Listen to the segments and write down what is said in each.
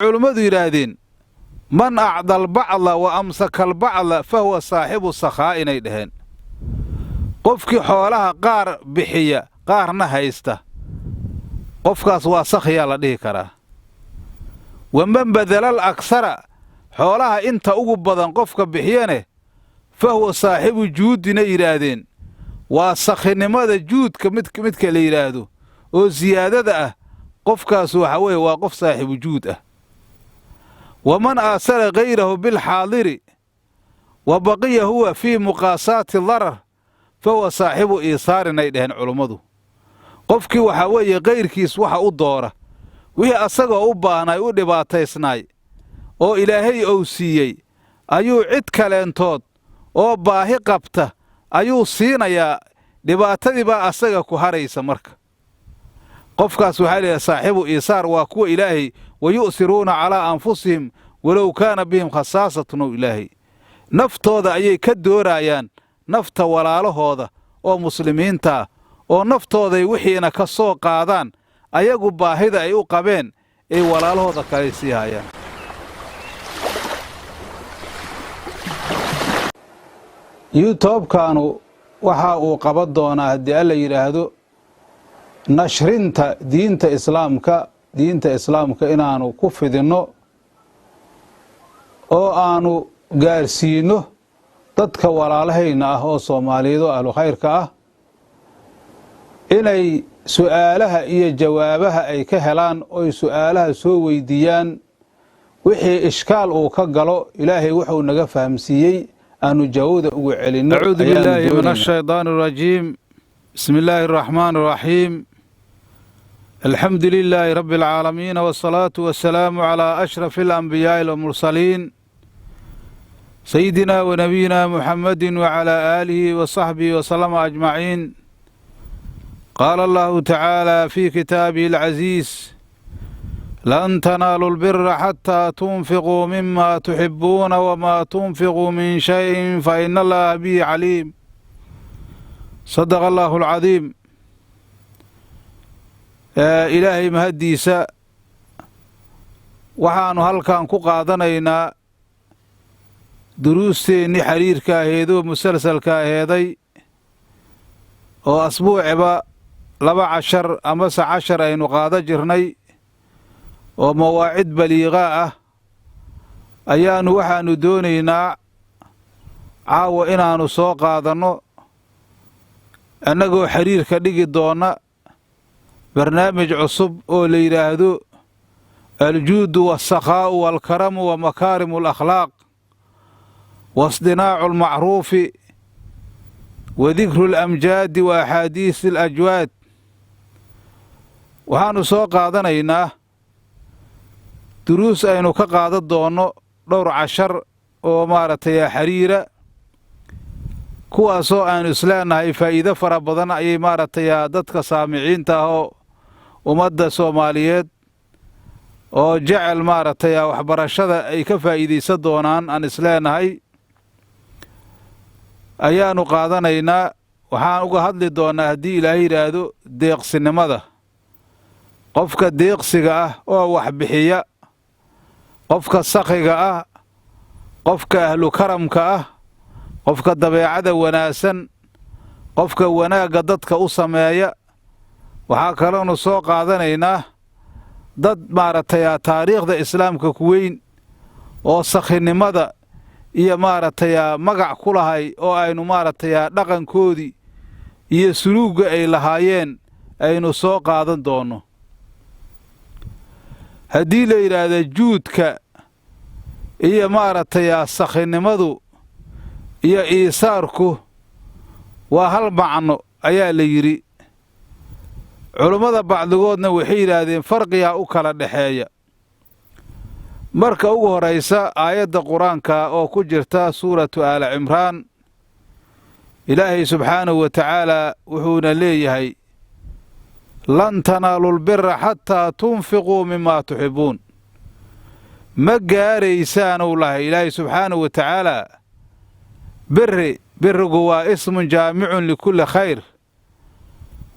culummadu yidhaahdeen man acda albacda wa amsaka albacda fa huwa saaxibu sakhaa inay dhaheen qofkii xoolaha qaar bixiya qaarna haysta qofkaas waa sakhiyaa la dhihi karaa waman badalal aksara xoolaha inta ugu badan qofka bixiyane fa huwa saaxibu juudina yidhaahdeen waa sakhinimada juudka midka la yidhaahdo oo siyaadada ah qofkaas waxa weeye waa qof saaxibu juud ah waman aasara kayrahu bilxaadiri wa baqiya huwa fii muqaasaati darar fa huwa saaxibu iisaarinay dhaheen culummadu qofkii waxaa weeye kayrkiis waxa u doora wixii asagoo u baahnay u dhibaataysnaay oo ilaahay ou siiyey ayuu cid kaleentood oo baahi qabta ayuu siinayaa dhibaatadii baa asaga ku haraysa marka qofkaas waxaa leeyahay saaxibu iisaar waa kuwa ilaahay wayu'siruuna calaa anfusihim walow kaana bihim khasaasatun ow ilaahay naftooda ayay ka doorayaan nafta walaalahooda oo muslimiinta ah oo naftooday wixiina ka soo qaadaan ayagu baahida ay u qabeen ay walaalahooda kale sii hayaan yuutubkaanu waxa uu qaban doonaa haddii alla yidhaahdo nashrinta diinta islaamka inaanu ku fidinno oo aanu gaarsiinno dadka walaalahayna ah oo soomaaliyeed oo ahlu khayrka ah inay su'aalaha iyo jawaabaha ay ka helaan oy su'aalaha soo weydiiyaan wixii ishkaal uu ka galo ilaahay wuxuu naga fahamsiiyey aanu jawaabda ugu celinno acuudu billaahi min ashaydaani arajiim bismi illaahi araxmaani araxiim alxamdu lilaahi rabbi alcaalamiina waasalaatu wassalaamu calaa ashrafi alanbiyaa'i walmursaliin sayidina wanabiyina muxammadin wacalaa aalihi wasaxbihi wasalama ajmaciin qaala allahu tacaala fii kitaabihi alcaziiz lan tanaaluu lbira xataa tunfiquu mima tuxibuuna wamaa tunfiquu min shayin fa ina allaha bihi caliim sadaqa allaahu alcadiim ilaahay mahaddiisa waxaannu halkan ku qaadanaynaa duruusteennii xiriirka aheedoo musalsalka aheeday oo asbuuciba 2 amase 10 aynu qaada jirnay oo mawaacid baliiqaa ah waxaannu doonaynaa caawa inaannu soo qaadanno annagoo xiriirka dhigi doonna barnaamij cusub oo la yidhaahdo aljuudu waasakhaa'u waalkaramu wa makaarimu alakhlaaq waisdinaacu almacruufi wa dikru alamjaadi wa axaadiisi alajwaad waxaannu soo qaadanaynaa duruus aynu ka qaadan doonno 10 oo maaragtay xiriira kuwaasoo aanu isleenahay faa'iido fara badan ayay maaragtay dadka saamiciinta ah oo ummadda soomaaliyeed oo jecel maaragtay waxbarashada ay ka faa'iidaysan doonaan aan isleenahay ayaannu qaadanaynaa waxaan uga hadli doonnaa haddii ilaahay yidhaahdo deeqsinimada qofka deeqsiga ah oo wax bixiya qofka sakhiga ah qofka ahlu karamka ah qofka dabeecada wanaagsan qofka wanaagga dadka u sameeya waxaa kaloonu soo qaadanaynaa dad maaragtay taariikhda islaamka ku weyn oo sakhinimada iyo maaragtay magac ku lahay oo aynu maaragtay dhaqankoodii iyo suluugga ay lahaayeen aynu soo qaadan doonno haddii la yidhaahdo juudka iyo maaragtay sakhinimadu iyo iisaarku waa hal macno ayaa la yidhi culummada bacdigoodna waxay yidhaahdeen farqigaa u kala dhexeeya marka ugu horraysa aayadda qur-aanka oo ku jirta suuratu aali cimraan ilaahay subxaanahu wa tacaalaa wuxuuna leeyahay lan tanaaluu lbira xataa tunfiquu mimaa tuxibbuun ma gaaraysaanuu lahay ilaahay subxaanahu wa tacaalaa birigu waa ismun jaamicun likulli khayr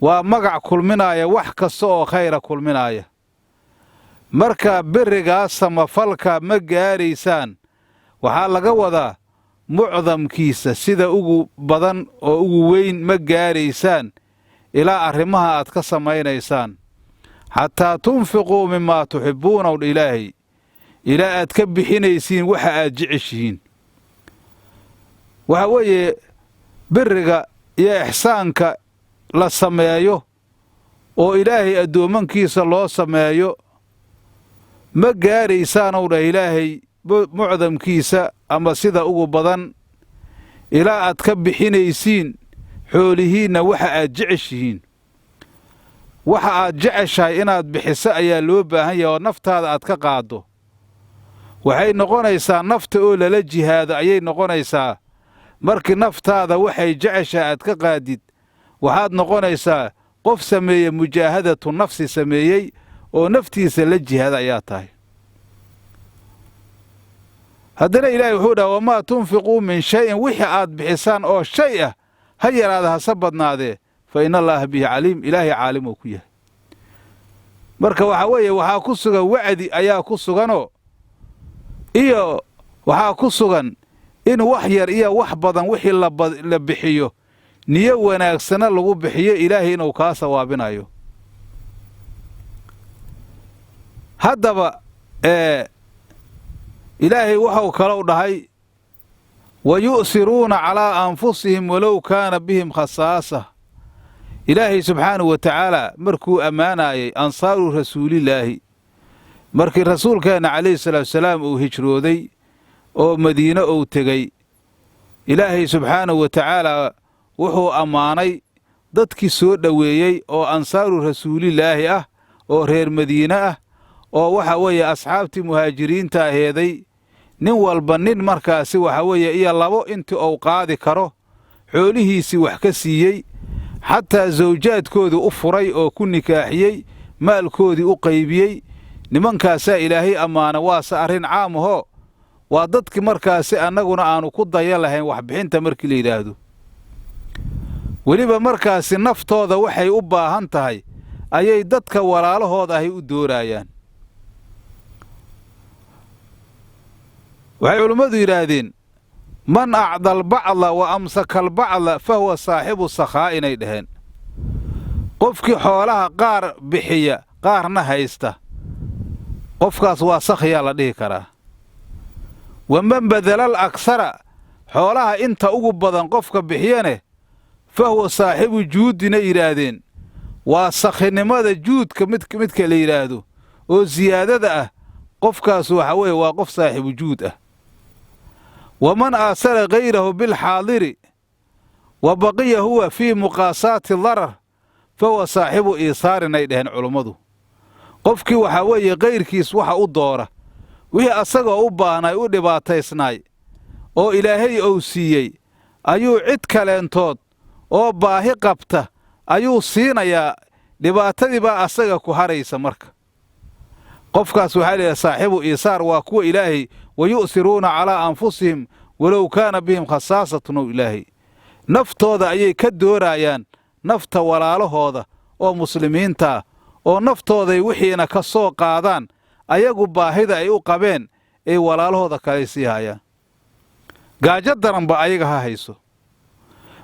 waa magac kulminaaya wax kasta oo khayra kulminaaya marka birigaas samafalka ma gaaraysaan waxaa laga wadaa mucdamkiisa sida ugu badan oo ugu weyn ma gaaraysaan ilaa arrimaha aad ka samaynaysaan xataa tunfiquu mimaa tuxibbuuna odh ilaahay ilaa aad ka bixinaysiin waxa aad jeceshihiin waxa weeye biriga iyo ixsaanka la sameeyo oo ilaahay addoommankiisa loo sameeyo ma gaaraysaan ow dhah ilaahay mucdamkiisa ama sida ugu badan ilaa aad ka bixinaysiin xoolihiinna waxa aad jeceshihiin waxa aad jeceshahay inaad bixiso ayaa loo baahan yahay oo naftaada aad ka qaaddo waxay noqonaysaa nafta oo lala jihaado ayay noqonaysaa markii naftaada waxay jeceshahay aad ka qaadid waxaad noqonaysaa qof sameeye mujaahadatu nafsi sameeyey oo naftiisa la jihaada ayaa tahay haddana ilaahay wuxuu dhaha wamaa tunfiquu min shayin wixii aad bixisaan oo shay ah ha yaraada hase badnaadee fa ina allaaha bihi caliim ilaahay caalim oo ku yahay marka waxaa weeye waxaa ku sugan wacdi ayaa ku suganoo iyo waxaa ku sugan in wax yar iyo wax badan wixii la bixiyo niyo wanaagsana lagu bixiyo ilaahay inuu kaa sawaabinayo haddaba ilaahay waxau kalau dhahay wa yu'siruuna calaa anfusihim walow kaana bihim khasaasa ilaahay subxaanahu wa tacaala markuu ammaanaayay ansaaru rasuulillaahi markii rasuulkeenna calayhi salaatuasalaam uu hijrooday oo madiine uu tegey ilaahay subxaanahu wa tacaalaa wuxuu ammaanay dadkii soo dhoweeyey oo ansaaru rasuulillaahi ah oo reer madiine ah oo waxa weeye asxaabtii muhaajiriinta aheeday nin walba nin markaasi waxa weeye iyo labo intii uu qaadi karo xoolihiisii wax ka siiyey xataa sawjaadkoodii u furay oo ku nikaaxiyey maalkoodii u qaybiyey nimankaasaa ilaahay ammaana waase arrin caam ahoo waa dadkii markaasi annaguna aanu ku daya lahayn waxbixinta markii la yidhaahdo weliba markaasi naftooda waxay u baahan tahay ayay dadka walaalahooda ahay u dooraayaan waxay culummadu yidhaahdeen man acda albacda wa amsaka albacda fa huwa saaxibu sakhaa inay dhaheen qofkii xoolaha qaar bixiya qaarna haysta qofkaas waa sakhiyaa la dhihi karaa waman badalal aksara xoolaha inta ugu badan qofka bixiyane fa huwa saaxibu juudina yidhaahdeen waa sakhinimada juudka midka la yidhaahdo oo siyaadada ah qofkaas waxa weeye waa qof saaxibu juud ah waman aasara hayrahu bilxaadiri wa baqiya huwa fii muqaasaati darar fa huwa saaxibu iisaarin ay dhaheen culummadu qofkii waxaa weeye kayrkiis waxa u doora wixii asagoo u baahnay u dhibaataysnaay oo ilaahay ou siiyey ayuu cid kaleentood oo baahi qabta ayuu siinayaa dhibaatadii baa asaga ku haraysa marka qofkaas waxaa layidhaha saaxibu iisaar waa kuwa ilaahay wa yu'siruuna calaa anfusihim walow kaana bihim khasaasatun ow ilaahay naftooda ayay ka dooraayaan nafta walaalahooda oo muslimiintaa oo naftooday wixiina ka soo qaadaan ayagu baahida ay u qabeen ay walaalahooda kalay sii hayaan gaajo daranba ayaga ha hayso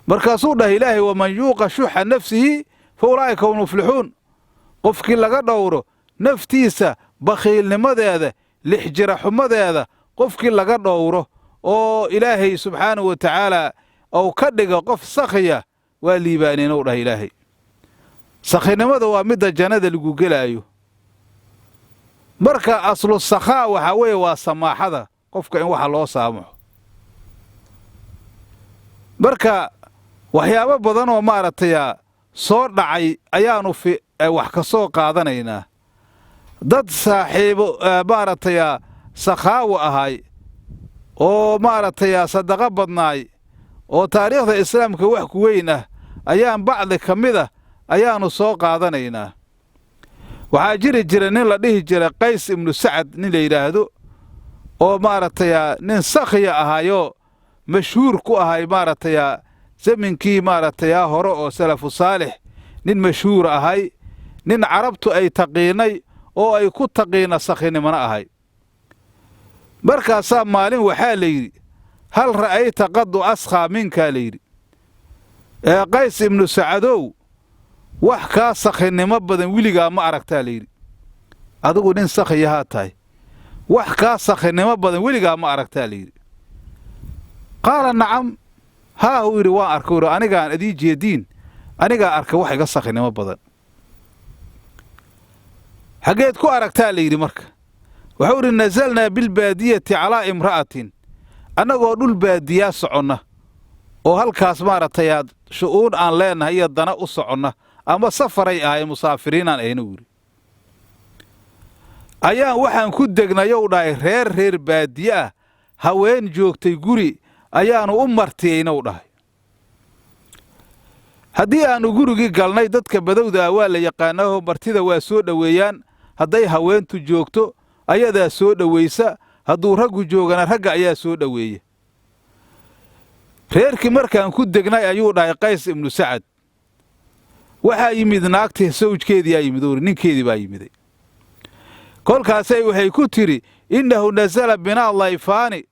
markaasuu dhahay ilaahay waman yuuqa shuxa nafsihi fa ulaa'ika hum muflixuun qofkii laga dhowro naftiisa bakhiilnimadeeda lixjiraxumadeeda qofkii laga dhowro oo ilaahay subxaanahu wa tacaalaa ou ka dhigo qof sakhiya waa liibaaneen ou dhahay ilaahay sakhinimada waa midda jannada lagu gelaayo marka aslu sakhaa waxaa weeye waa samaaxada qofka in waxa loo saamaxo marka waxyaabo badan oo maaragtaya soo dhacay ayaannu wax ka soo qaadanaynaa dad saaxiibo maaragtaya sakhaawo ahay oo maaragtaya sadaqo badnaay oo taariikhda islaamka wax ku weyn ah ayaan bacdi ka mid ah ayaannu soo qaadanaynaa waxaa jiri jira nin la dhihi jira qays ibnu sacad nin la yidhaahdo oo maaragtaya nin sakhiya ahayoo mashhuur ku ahay maaragtaya zaminkii maaragtaya hore oo salafu saalix nin mashhuur ahay nin carabtu ay taqiinay oo ay ku taqiina sakhinimana ahay markaasaa maalin waxaa la yidhi hal ra'ayta qadu askhaa minkaa la yidhi ee qays ibnu sacadow wax kaa sakhinimo badan weligaa ma aragtaa la yidhi adigu nin sakhiyahaa tahay wax kaa sakhinimo badan weligaa ma aragtaa la yidhi qaala nacam haa huu yidhi waan arka yidhi anigaan idii jeediin anigaa arka wax iga sakhinimo badan xaggeed ku aragtaa la yidhi marka wuxuu yidhi nasalnaa bilbaadiyati calaa imra'atin annagoo dhul baadiyaa soconna oo halkaas maaragtay aad shu'uun aan leennahay iyo dana u soconna ama safaray ahay musaafiriinaan ahayna wuu yidhi ayaan waxaan ku degnayow dhahay reer baadiye ah haween joogtay guri ayaannu u martiyeynow dhahay haddii aannu gurigii galnay dadka badowda ah waa la yaqaanaho martida waa soo dhoweeyaan hadday haweentu joogto ayadaa soo dhowaysa hadduu raggu joogana ragga ayaa soo dhoweeya reerkii markaan ku degnay ayuu dhahay qays ibnu sacad waxaa yimid naagtii sawjkeediyaa yimid uri ninkeedii baa yimiday kolkaasay waxay ku tidhi innahu nasala binaa layfaani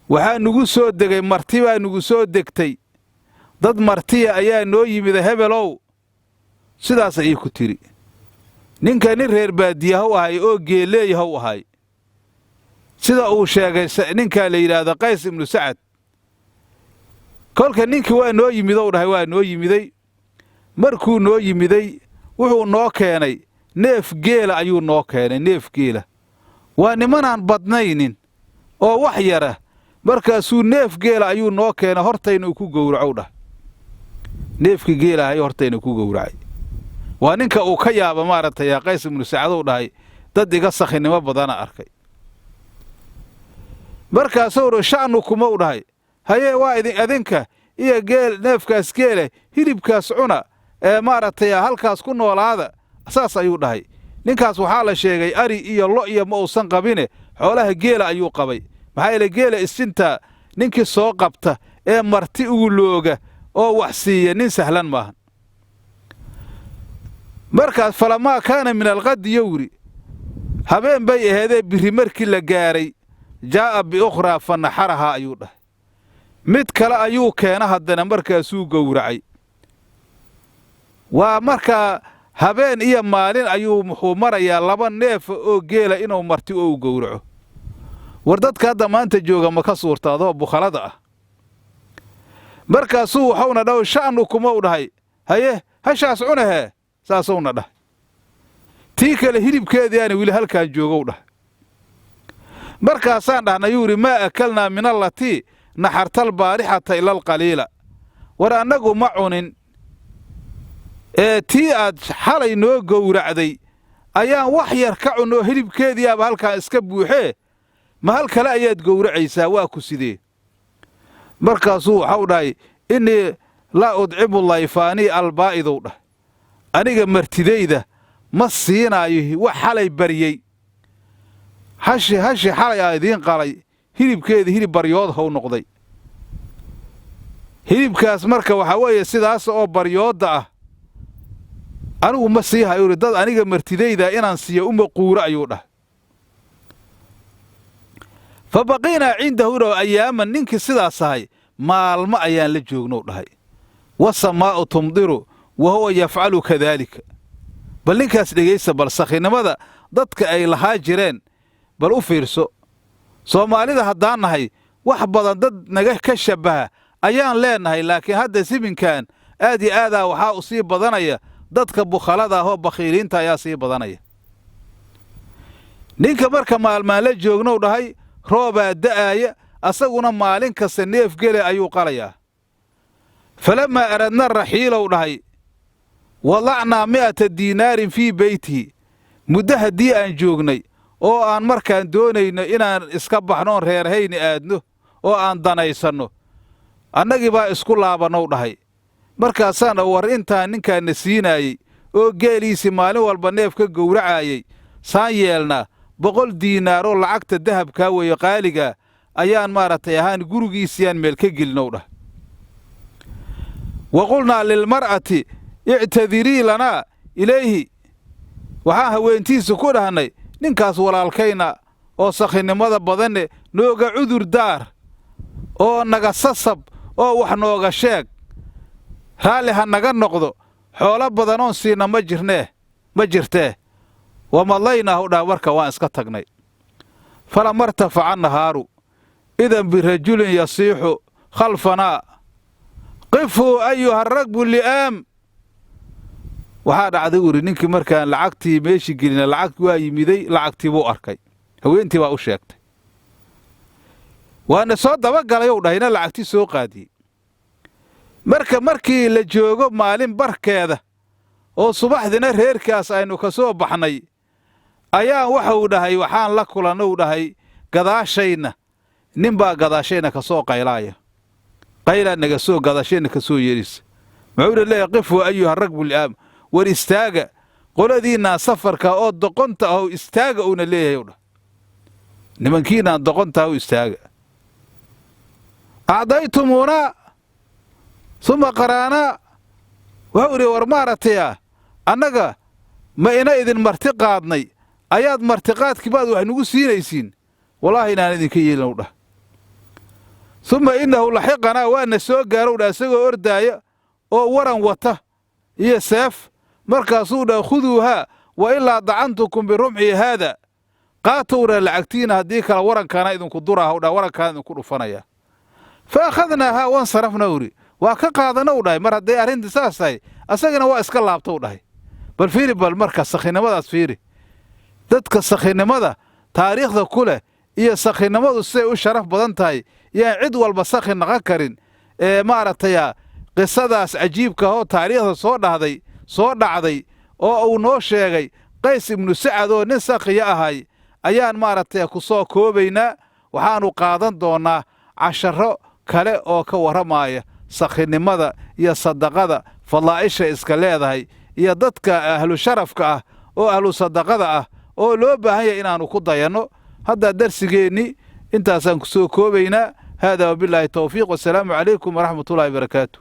waxaa nugu soo degay marti baa nugu soo degtay dad martiya ayaa noo yimida hebelow sidaas ayay ku tidhi ninka nin reer baadiyahaw ahay oo geeleeyahaw ahay sida uu sheegay ninkaa la yidhaahdo qays ibnu sacad kolka ninkii waa noo yimidow dhahay waa noo yimiday markuu noo yimiday wuxuu noo keenay neef geela ayuu noo keenay neef geela waa nimanaan badnaynin oo wax yara markaasuu neef geela ayuu noo keenay hortayna uu ku gowracow dhah neefkii geela ahay hortayna ku gowracay waa ninka uu ka yaaba maaragtay yaa qays ibnu sacadow dhahay dad iga sakhinimo badana arkay markaasuu dhi sha'nukuma u dhahay hayee waa idinka iyo geel neefkaas geele hilibkaas cuna ee maaragtay halkaas ku noolaada saas ayuu dhahay ninkaas waxaa la sheegay ari iyo lo iyo ma uusan qabine xoolaha geela ayuu qabay maxaa yeele geela isintaa ninkii soo qabta ee marti ugu looga oo wax siiya nin sahlan maahan markaas falamaa kaana min alqadi yowri habeen bay aheedee birri markii la gaaray jaa'a biukhraa fa naxarahaa ayuu dhahay mid kale ayuu keena haddana markaasuu gowracay waa markaa habeen iyo maalin ayuu muxuu marayaa laba neefa oo geela inuu marti oo u gowraco war dadka hadda maanta jooga ma ka suurta adoo bukhalada ah markaasuu waxauna dhaw sha'nukuma u dhahay haye hashaas cunahee saasowna dhahay tii kale hilibkeediaana weli halkaan joogow dhahay markaasaan dhahnay yuu yidhi maa akalnaa min allatii naxartal baarixata ilalqaliila war annagu ma cunin ee tii aad xalay noo gowracday ayaan wax yar ka cunnoo hilibkeediiaaba halkaan iska buuxee ma hal kale ayaad gowracaysaa waa ku sidee markaasuu waxau dhahay innii laa udcimu layfaanii albaa'idow dhah aniga martidayda ma siinaayo wax xalay baryey hashi xalay aa idiin qalay hilibkeedii hilib baryood how noqday hilibkaas marka waxaa weeye sidaas oo baryoodda ah anigu ma sii hayo yidhi dad aniga martidayda inaan siiyo uma quuro ayuu dhahay fa baqiinaa cindahu dhaw ayaaman ninkii sidaas ahay maalmo ayaan la joognow dhahay wasamaa'u tumdiru wa huwa yafcalu kadaalika bal ninkaas dhegaysta bal sakhinimada dadka ay lahaa jireen bal u fiirso soomaalida haddaan nahay wax badan dad naga ka shabbaha ayaan leennahay laakiin hadda siminkan aad iyo aadaa waxaa u sii badanaya dadka bukhalada ahoo bakhiiliinta ayaa sii badanaya ninka marka maalmaan la joognow dhahay roobaa da'aaya asaguna maalin kasta neef gele ayuu qalayaa falammaa aradna raxiilow dhahay wadacnaa 100 diinaarin fii beytihi muddo haddii aan joognay oo aan markaan doonayno inaan iska baxnoon reerhayni aadno oo aan danaysanno annagii baa isku laabannow dhahay markaasaan war intaan ninkaanna siinaayey oo geeliisii maalin walba neef ka gowracaayey saan yeelnaa 100 diinaaroo lacagta dahabkaa weeye qaaligaa ayaan maaragtay ahaan gurigiisiyaan meel ka gelinow dhah wa qulnaa lilmar'ati ictadirii lanaa ilayhi waxaan haweentiisa ku dhahnay ninkaas walaalkayna oo sakhinimada badanne nooga cudur daar oo naga sasab oo wax nooga sheeg raalli ha naga noqdo xoolo badanoon siina ma jirtee wamadlaynaahu dhaa marka waan iska tagnay falama irtafaca nahaaru idan birajulin yasiixu khalfanaa qifuu ayuha ragbu li'aam waxaa dhacday uri ninkii markaan lacagtii meeshii gelina lacag waa yimiday lacagtii buu arkay haweentii baa u sheegtay waana soo dabagalay dhahayna lacagtii soo qaadiyey markii la joogo maalin barkeeda oo subaxdina reerkaas aynu ka soo baxnay ayaan waxuu dhahay waxaan la kulannou dhahay gadaashayna ninbaa gadaashayna ka soo qaylaaya qaylaa naga soo gadaashayna ka soo yeerisa muxuuna leeyahay qifuu ayuha ragbu li'aam war istaaga qoladiinnaan safarka oo doqonta ahow istaaga uuna leeyahay dhah nimankiinaan doqonta ahow istaaga acdaytumuunaa uma qaraanaa wuxuu idhi war maaragtaya annaga ma ina idin marti qaadnay ayaad martiqaadkii baad wax nugu siinaysiin wallaahi inaan idinka yeelinow dhah uma innahu laxiqanaa waana soo gaarow dhah isagoo ordaaya oo waran wata iyo seef markaasuu dhah khuduuhaa wa ilaa dacantukum birumxi haada qaatowna lacagtiina haddii kale warankaana idinku duraahaw dhah warankaana idinku dhufanaya fa akhadnaahaa wansarafna uri waa ka qaadanow dhahay mar hadday arrintii saas tahay asagana waa iska laabtow dhahay bal fiiri bal marka sakhinimadaas fiiri dadka sakhinimada taariikhda ku leh iyo sakhinimadu siday u sharaf badan tahay yaan cid walba sakhin naqan karin ee maaragtaya qisadaas cajiibka oo taariikhda soo dhacday oo uu noo sheegay qays ibnu sacad oo nin sakhiya ahay ayaan maaragtay ku soo koobaynaa waxaannu qaadan doonnaa casharro kale oo ka warramaaya sakhinimada iyo sadaqada fadaa'isha iska leedahay iyo dadka ahlu sharafka ah oo ahlu sadaqada ah oo loo baahan yahay inaannu ku dayanno hadda darsigeennii intaasaan ku soo koobaynaa haadaa wabillaahi tawfiiq wasalaamu calaykum waraxmatullaahi barakaatu